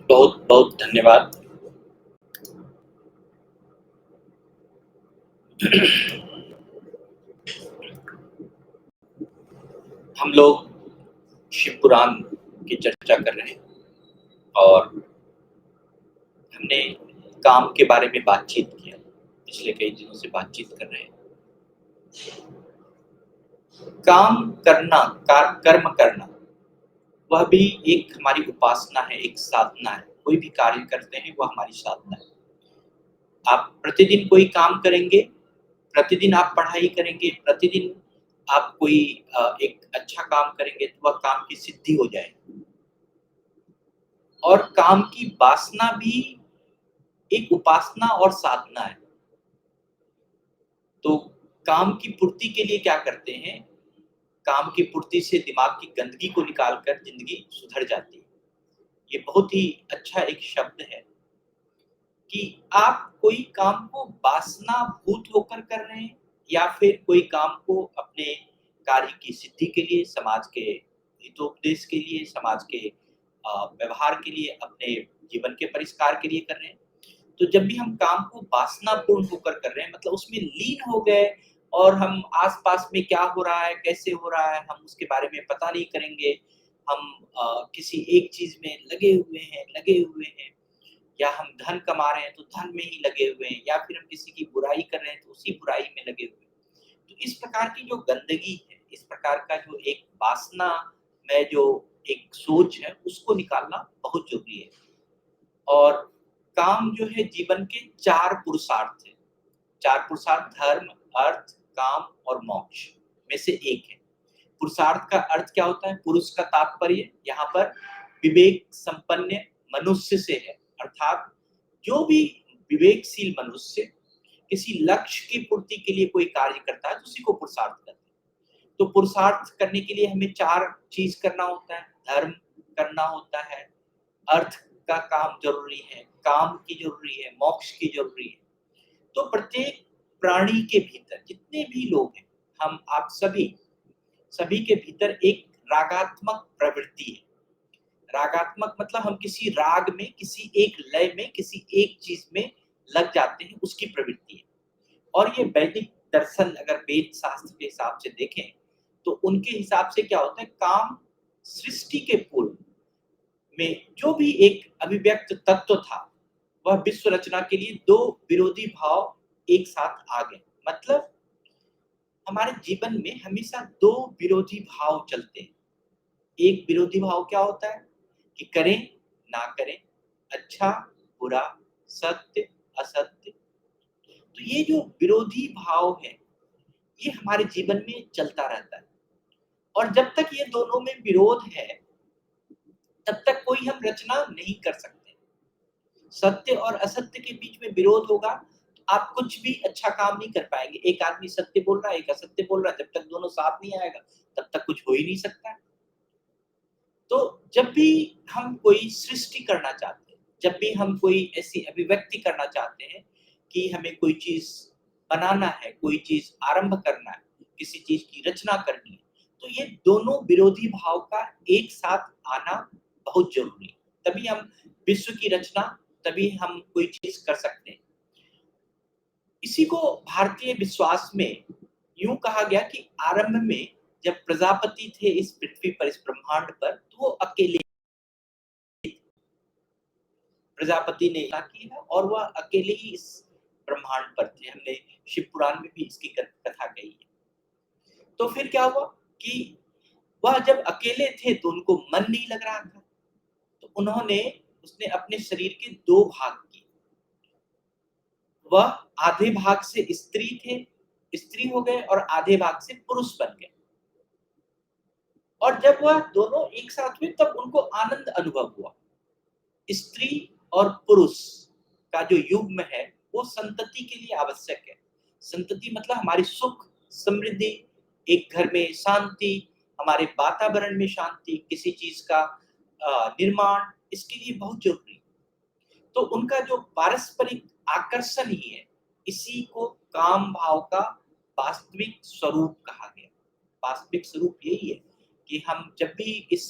बहुत बहुत धन्यवाद। हम लोग शिव पुराण की चर्चा कर रहे हैं और हमने काम के बारे में बातचीत किया। पिछले कई दिनों से बातचीत कर रहे हैं। काम करना, कर्म करना, वह भी एक हमारी उपासना है, एक साधना है। कोई भी कार्य करते हैं वह हमारी साधना है। आप प्रतिदिन कोई काम करेंगे, प्रतिदिन आप पढ़ाई करेंगे, प्रतिदिन आप कोई एक अच्छा काम करेंगे तो वह काम की सिद्धि हो जाएगी। और काम की वासना भी एक उपासना और साधना है। तो काम की पूर्ति के लिए क्या करते हैं? काम की पूर्ति से दिमाग की गंदगी को निकालकर जिंदगी सुधर जाती है। ये बहुत ही अच्छा एक शब्द है कि आप कोई काम को वासना भूत होकर कर रहे हैं या फिर कोई काम को अपने कार्य की सिद्धि के लिए, समाज के हितोपदेश के लिए, समाज के व्यवहार के लिए, अपने जीवन के परिष्कार के लिए कर रहे हैं। तो जब भी हम काम को वासनापूर्ण होकर कर रहे हैं, मतलब उसमें लीन हो गए और हम आस-पास में क्या हो रहा है, कैसे हो रहा है, हम उसके बारे में पता नहीं करेंगे। हम किसी एक चीज़ में लगे हुए हैं या हम धन कमा रहे हैं तो धन में ही लगे हुए हैं या फिर हम किसी की बुराई कर रहे हैं तो उसी बुराई में लगे हुए हैं। तो इस प्रकार की जो गंदगी है, इस प्रकार का जो एक वासना में जो एक सोच है, उसको निकालना बहुत ज़रूरी है। और काम जो है जीवन के 4 पुरुषार्थ हैं। 4 पुरुषार्थ धर्म, अर्थ, काम और मोक्ष में से एक है। पुरुषार्थ का अर्थ क्या होता है? पुरुष का तात्पर्य यहाँ पर विवेक संपन्न मनुष्य से है। अर्थात जो भी विवेकशील मनुष्य किसी लक्ष्य की पूर्ति के लिए कोई कार्य करता है तो उसी को पुरुषार्थ कहते हैं। तो पुरुषार्थ करने के लिए हमें 4 चीज़ करना होता है। धर्म करना होता है, अर्थ का काम ज़रूरी है, काम की ज़रूरी है, मोक्ष की ज़रूरी है। तो प्रत्येक प्राणी के भीतर जितने भी लोग हैं, हम आप सभी के भीतर एक रागात्मक प्रवृत्ति है। रागात्मक मतलब हम किसी राग में, किसी एक लय में, किसी एक चीज़ में लग जाते हैं, उसकी प्रवृत्ति है। और ये वैदिक दर्शन अगर वेद शास्त्र के हिसाब से देखें, तो उनके हिसाब से क्या होता है, काम सृष्टि के पूर्व में जो भी एक अभिव्यक्त तत्व था, वह विश्व रचना के लिए 2 विरोधी भाव एक साथ आ गए। मतलब हमारे जीवन में हमेशा 2 विरोधी भाव चलते हैं। एक विरोधी भाव क्या होता है कि करें, ना करें, अच्छा, बुरा, सत्य, असत्य। तो ये जो विरोधी भाव है, ये हमारे जीवन में चलता रहता है। और जब तक ये दोनों में विरोध है, तब तक कोई हम रचना नहीं कर सकते। सत्य और असत्य के बीच में विरोध होगा, तो आप कुछ भी अच्छा काम नहीं कर पाएँगे। एक आदमी सत्य बोल रहा है, एक असत्य बोल रहा है, जब तक दोनों साथ नहीं आएगा, तब तक कुछ हो ही नहीं सकता। तो जब भी हम कोई सृष्टि करना चाहते हैं, जब भी हम कोई ऐसी अभिव्यक्ति करना चाहते हैं कि हमें कोई चीज़ बनाना है, कोई चीज़ आरंभ करना है, किसी चीज़ की रचना करनी है, तो ये दोनों विरोधी भाव का एक साथ आना बहुत ज़रूरी है। तभी हम विश्व की रचना, तभी हम कोई चीज़ कर सकते हैं। इसी को भारतीय विश्वास में यूँ कहा गया कि आरंभ में जब प्रजापति थे इस पृथ्वी पर, इस ब्रह्मांड पर, तो वो अकेले प्रजापति ने क्या किया और वह अकेले ही इस ब्रह्मांड पर थे। हमने शिव पुराण में भी इसकी कथा कही है। तो फिर क्या हुआ कि वह जब अकेले थे तो उनको मन नहीं लग रहा था। तो उसने अपने शरीर के 2 भाग किए। वह आधे भाग से स्त्री हो गए और आधे भाग से पुरुष बन गए। और जब वह दोनों एक साथ हुए तब उनको आनंद अनुभव हुआ। स्त्री और पुरुष का जो युग्म है, वो संतति के लिए आवश्यक है। संतति मतलब हमारी सुख, समृद्धि, एक घर में शांति, हमारे वातावरण में शांति, किसी चीज़ का निर्माण, इसके लिए बहुत ज़रूरी है। तो उनका जो पारस्परिक आकर्षण ही है, इसी को काम भाव का वास्तविक स्वरूप कहा गया। वास्तविक स्वरूप यही है कि हम जब भी इस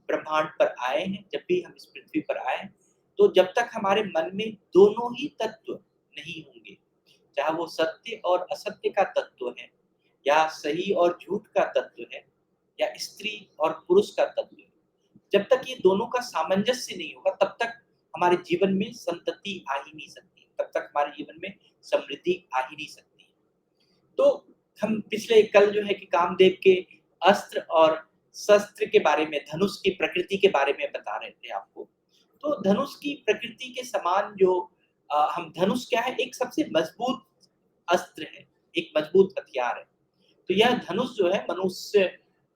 ब्रह्मांड पर आए हैं, जब भी हम इस पृथ्वी पर आए हैं, तो जब तक हमारे मन में दोनों ही तत्व नहीं होंगे, चाहे वो सत्य और असत्य का तत्व है, या सही और झूठ का तत्व है, या स्त्री और पुरुष का तत्व है, जब तक ये दोनों का सामंजस्य नहीं होगा, तब तक हमारे जीवन में संतति आ ही नहीं सकती, तब तक हमारे जीवन में समृद्धि आ ही नहीं सकती। तो हम पिछले कल जो है कि कामदेव के अस्त्र और शस्त्र के बारे में, धनुष की प्रकृति के बारे में बता रहे थे आपको। तो धनुष की प्रकृति के समान जो हम धनुष क्या है? एक सबसे मजबूत अस्त्र है, एक मजबूत हथियार है। तो यह धनुष जो है मनुष्य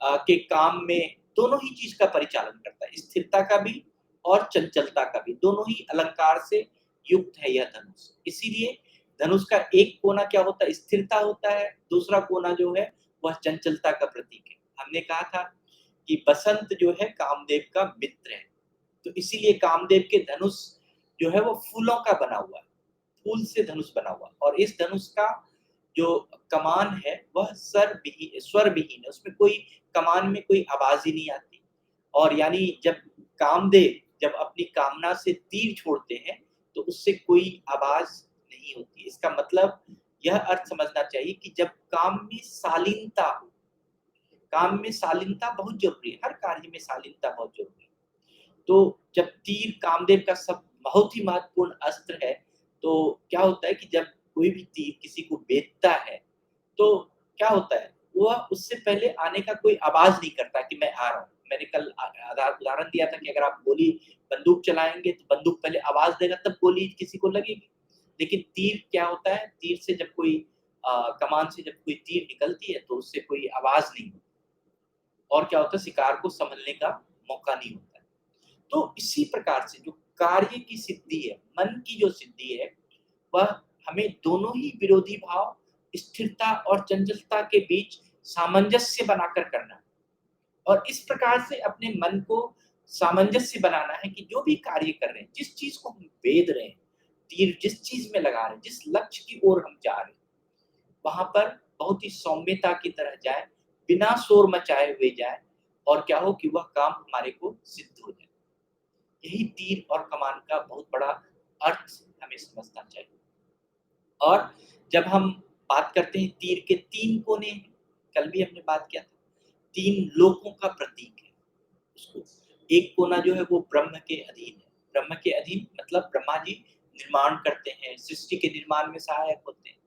के काम में दोनों ही चीज़ का परिचालन करता है, स्थिरता का भी और चंचलता का भी, दोनों ही अलंकार से युक्त है यह धनुष। इसीलिए धनुष का एक कोना क्या होता है? स्थिरता होता है, दूसरा कोना जो है वह चंचलता का प्रतीक है। हमने कहा था कि बसंत जो है कामदेव का मित्र है, तो इसीलिए कामदेव के धनुष जो है वो फूलों का बना हुआ है, फूल से धनुष बना हुआ, और इस धनुष का जो कमान है वह स्वर विहीन है, उसमें कोई कमान में कोई आवाज ही नहीं आती। और यानी जब कामदेव जब अपनी कामना से तीर छोड़ते हैं तो उससे कोई आवाज नहीं होती। इसका मतलब यह अर्थ समझना चाहिए कि जब काम में शालीनता हो, काम में शालीनता बहुत जरूरी है, हर कार्य में शालीनता बहुत जरूरी है। तो जब तीर कामदेव का सब बहुत ही महत्वपूर्ण अस्त्र है, तो क्या होता है कि जब कोई भी तीर किसी को बेधता है, तो क्या होता है, वह उससे पहले आने का कोई आवाज़ नहीं करता कि मैं आ रहा हूँ। मैंने कल उदाहरण दिया था कि अगर आप बंदूक चलाएँगे तो बंदूक पहले आवाज़ देगा तब गोली किसी को लगेगी। लेकिन तीर क्या होता है, तीर से जब कोई कमान से जब कोई तीर निकलती है तो उससे कोई आवाज़ नहीं होती, और क्या होता है, शिकार को संभलने का मौका नहीं होता है। तो इसी प्रकार से जो कार्य की सिद्धि है, मन की जो सिद्धि है, वह हमें दोनों ही विरोधी भाव, स्थिरता और चंचलता के बीच सामंजस्य बनाकर करना है। और इस प्रकार से अपने मन को सामंजस्य बनाना है कि जो भी कार्य कर रहे हैं, जिस चीज़ को हम वेध रहे हैं, तीर जिस चीज़ में लगा रहे हैं, जिस लक्ष्य की ओर हम जा रहे हैं, वहाँ पर बहुत ही सौम्यता की तरह जाए, बिना शोर मचाए हुए जाए, और क्या हो कि वह काम हमारे को सिद्ध हो जाए। यही तीर और कमान का बहुत बड़ा अर्थ हमें समझना चाहिए। और जब हम बात करते हैं तीर के 3 कोने हैं, कल भी हमने बात किया था, 3 लोकों का प्रतीक है उसको। एक कोना जो है वो ब्रह्म के अधीन है। ब्रह्म के अधीन मतलब ब्रह्मा जी निर्माण करते हैं, सृष्टि के निर्माण में सहायक होते हैं।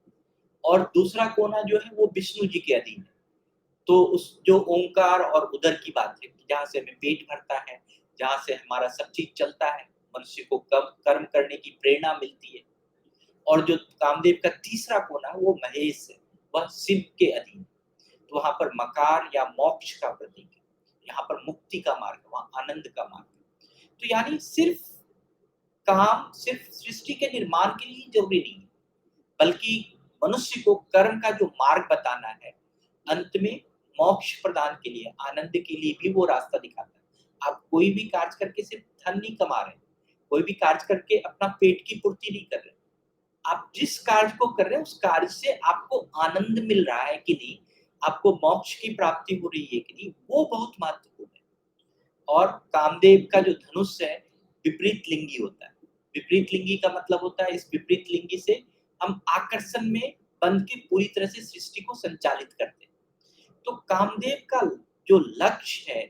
और दूसरा कोना जो है वो विष्णु जी के अधीन है। तो उस जो ओंकार और उदर की बात है, जहाँ से हमें पेट भरता है, जहाँ से हमारा सब चीज़ चलता है, मनुष्य को कर्म करने की प्रेरणा मिलती है। और जो कामदेव का तीसरा कोना है वो महेश है, वह शिव के अधीन है। तो वहाँ पर मकार या मोक्ष का प्रतीक है, यहाँ पर मुक्ति का मार्ग, वहाँ आनंद का मार्ग है। तो यानी सिर्फ सृष्टि के निर्माण के लिए ही जरूरी नहीं है, बल्कि मनुष्य को कर्म का जो मार्ग बताना है, अंत में मोक्ष प्रदान के लिए, आनंद के लिए भी वो रास्ता दिखाता है। आप कोई भी कार्य करके सिर्फ धन नहीं कमा रहे, कोई भी कार्य करके अपना पेट की पूर्ति नहीं कर रहे। आप जिस कार्य को कर रहे हैं, उस कार्य से आपको आनंद मिल रहा है कि नहीं, आपको मोक्ष की प्राप्ति हो रही है कि नहीं, वो बहुत महत्वपूर्ण है। और कामदेव का जो धनुष है, विपरीत लिंगी होता है। विपरीत लिंगी का मतलब होता है, इस विपरीत लिंगी से हम आकर्षण में बंध के पूरी तरह से सृष्टि को संचालित करते हैं। तो कामदेव का जो लक्ष्य है,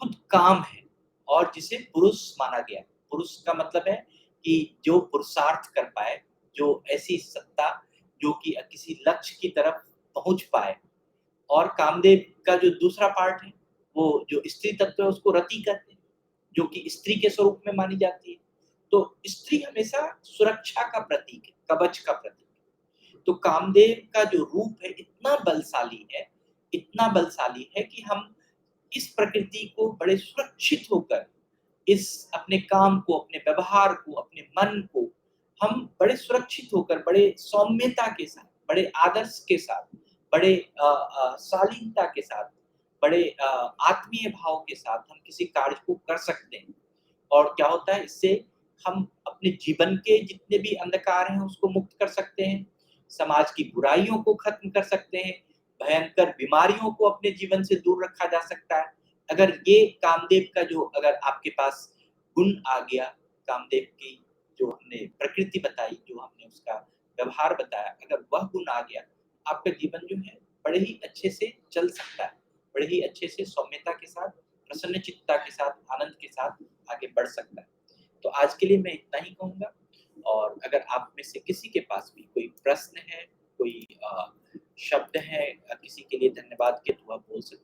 खुद काम है, और जिसे पुरुष माना गया है। पुरुष का मतलब है कि जो पुरुषार्थ कर पाए, जो ऐसी सत्ता जो कि किसी लक्ष्य की तरफ पहुँच पाए। और कामदेव का जो दूसरा पार्ट है, वो जो स्त्री तत्व है उसको रति कहते हैं, जो कि स्त्री के स्वरूप में मानी जाती है। तो स्त्री हमेशा सुरक्षा का प्रतीक है, कवच का प्रतीक है। तो कामदेव का जो रूप है इतना बलशाली है कि हम इस प्रकृति को बड़े सुरक्षित होकर, इस अपने काम को, अपने व्यवहार को, अपने मन को हम बड़े सुरक्षित होकर, बड़े सौम्यता के साथ, बड़े आदर्श के साथ, बड़े शालीनता के साथ, बड़े आत्मीय भाव के साथ हम किसी कार्य को कर सकते हैं। और क्या होता है, इससे हम अपने जीवन के जितने भी अंधकार हैं उसको मुक्त कर सकते हैं, समाज की बुराइयों को खत्म कर सकते हैं, भयंकर बीमारियों को अपने जीवन से दूर रखा जा सकता है। अगर ये कामदेव का जो अगर आपके पास गुण आ गया, कामदेव की जो हमने प्रकृति बताई, जो हमने उसका व्यवहार बताया, अगर वह गुण आ गया, आपका जीवन जो है बड़े ही अच्छे से चल सकता है, बड़े ही अच्छे से सौम्यता के साथ, प्रसन्नचित्तता के साथ, आनंद के साथ आगे बढ़ सकता है। तो आज के लिए मैं इतना ही कहूँगा, और अगर आप में से किसी के पास भी कोई प्रश्न है, कोई शब्द है किसी के लिए धन्यवाद के, तो आप बोल सकते हैं।